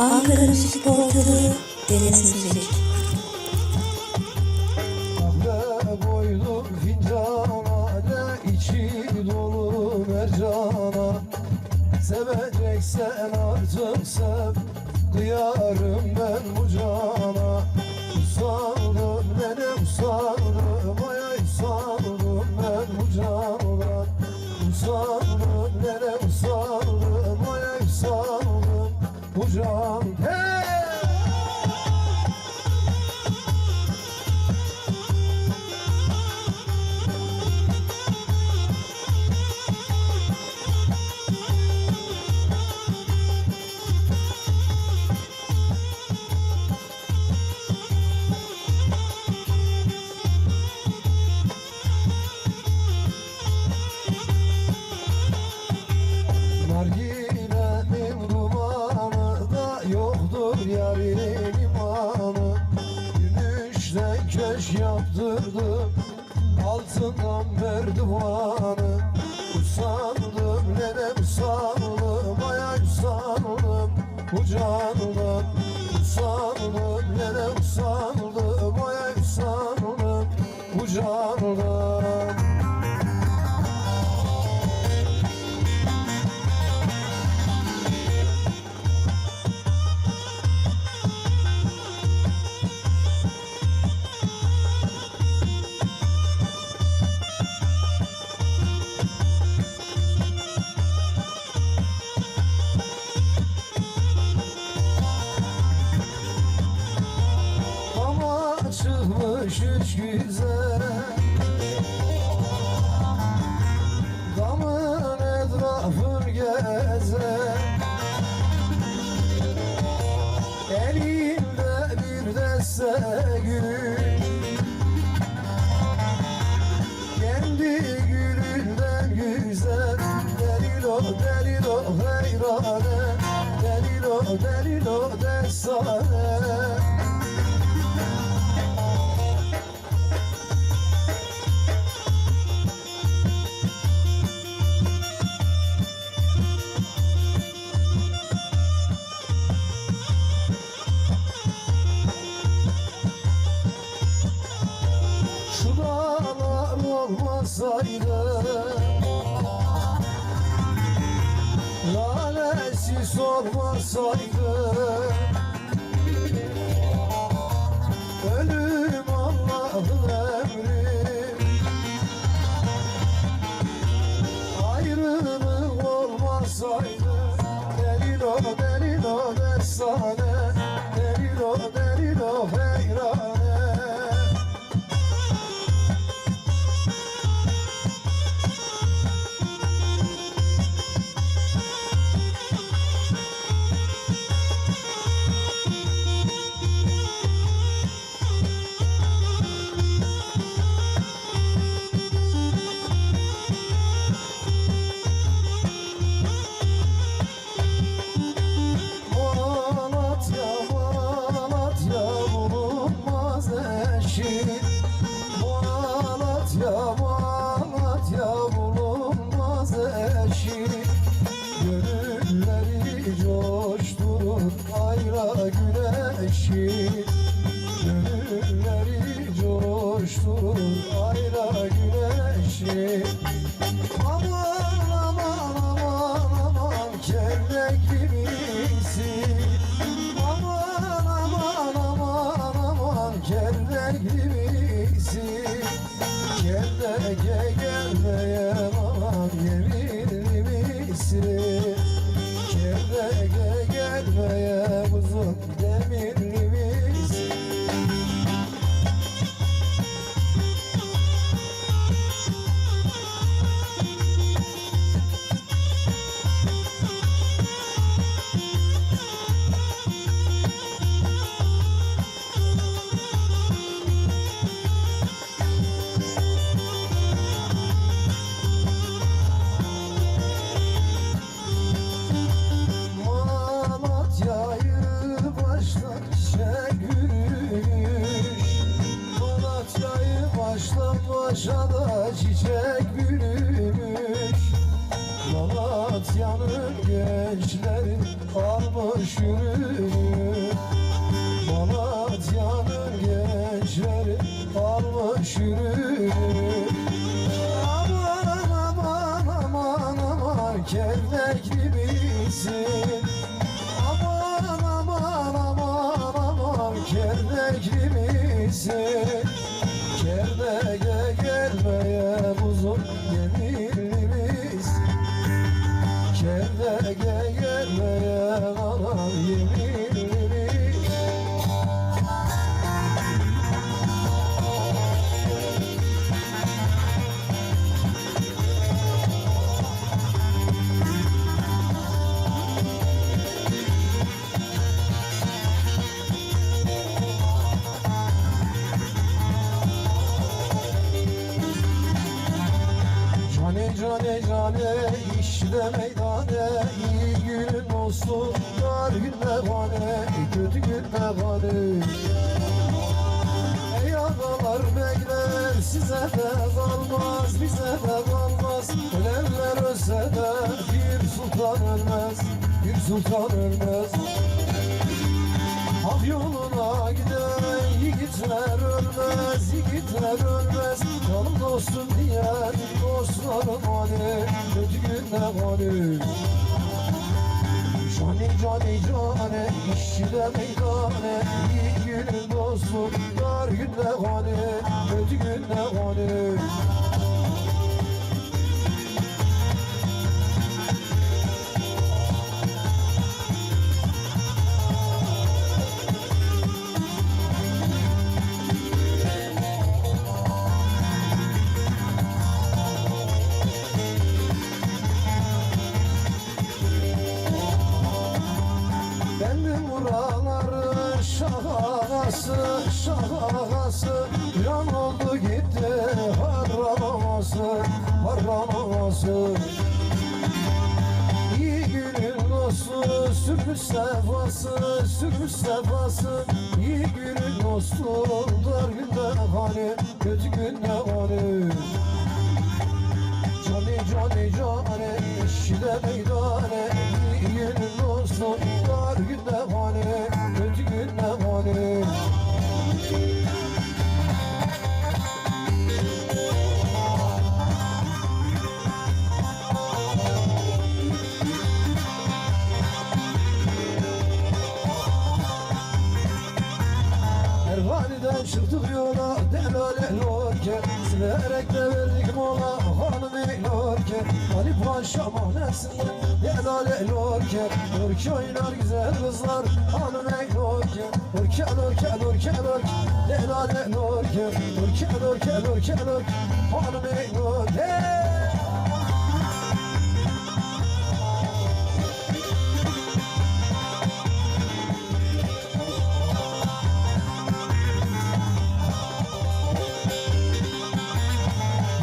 Ankara Müzik Portalı Deniz Müzik. Kahve koydum fincana, de içi dolu mercana. Seveceksen artık sev, kıyarım ben bu cana. Usandım beni usandım, ay usandım ben bu candan. Usandım beni usandım, ay usandım bu can. Hey! Nargilenin dumanı da yoktur yarinin imanı. Gümüşten köşk yaptırdım, altından merdivanı. Usandım nene usandım, ay usandım bu candan. Usandım nene usandım, ay usandım bu candan. Çıkmış üç güzel, damın etrafını gezer. Elinde bir deste gül, kendi gülünden güzel. Delilo delilo heyrane, delilo delilo destane. Şu dağlar olmasaydı, lalesi olmasaydı, ölüm Allah'ın emri, ayrılık olmasaydı. Delilo delilo destane, delilo delilo heyrane. Malatya, Malatya bulunmaz eşi. Gönülleri coşturur ayra güneşi. Gönülleri coşturur ayra güneşi. Aman aman aman aman kelek gibisin. Aman aman aman aman kelek gibisin. Kendeke gelmeye aman yeminli misin? Kendeke gelmeye kuzum demirli misin? Başada çiçek bürümüş, Malatya'nın gençleri almış yürümüş. yürür. Aman aman aman aman kerdekli misin? Aman aman aman aman kerdekli misin? Kerdege gelmeye uzun yeminimiz. Kerdege gelmeye anam yeminimiz. Cane cane işte meydane, iyi günün olsun dar günde bane, kötü günde bane. Ey ağalar beyler size de kalmaz, bize de kalmaz. Ölenler ölse de bir sultan ölmez, bir sultan ölmez. Hak yoluna giden yiğitler ölmez, yiğitler ölmez. Canım dostum diyen dostlarım hani, kötü günde hani. Cane cane cane, işçide meydane, iyi günün dostum, dar günde hani, kötü günde hani. Buraların şahası, şahası bir an oldu gitti harraması, harraması. İyi günün dostu sürmüş sefası, sürmüş sefası. İyi günün dostu dar günde hani, kötü günde hani. Cane cane cane işide meydane, iyi günün dostu dar günde hani, kötü günde hani. Erhaniden çıktık yola delale lorke, silerek de verdik mola hanım ey lorke. Ali Paşa mahallesinde delale lorke, lorke oynar güzel kızlar hanım ey lorke. Lorke lorke lorke lorke delale lorke, lorke lorke lorke lorke hanım ey lorke.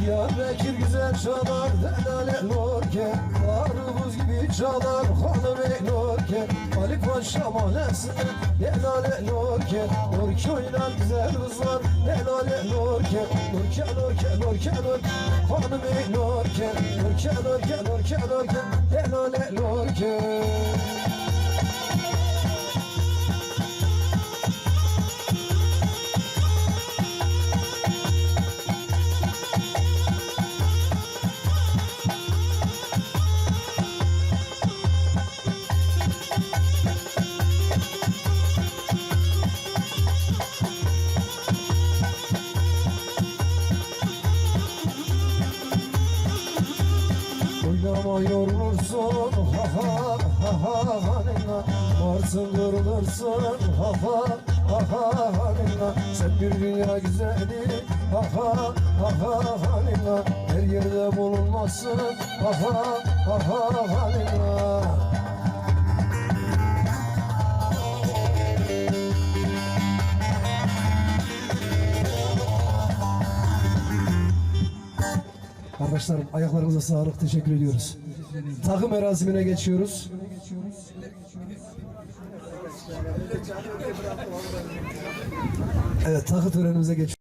Diyarbakır güzel çalar delale lorke, karpuz gibi çalar hanım ey lorke. Ali Paşa mahallesinde delale lorke, lorke oynar güzel kızlar delale lorke. Lorke lorke lorke lorke hanım ey lorke, lorke lorke lorke lorke delale lorke. Oynama yorulursun ha ha ha ha hanina, varsın kırılırsın ha ha ha ha hanina. Sen bir dünya güzeli ha ha ha ha hanina, her yerde bulunmasın ha ha ha ha hanina. Kardeşlerim ayaklarınıza sağlık, teşekkür ediyoruz. Takım merasimine geçiyoruz. Evet, takı törenimize geçiyoruz.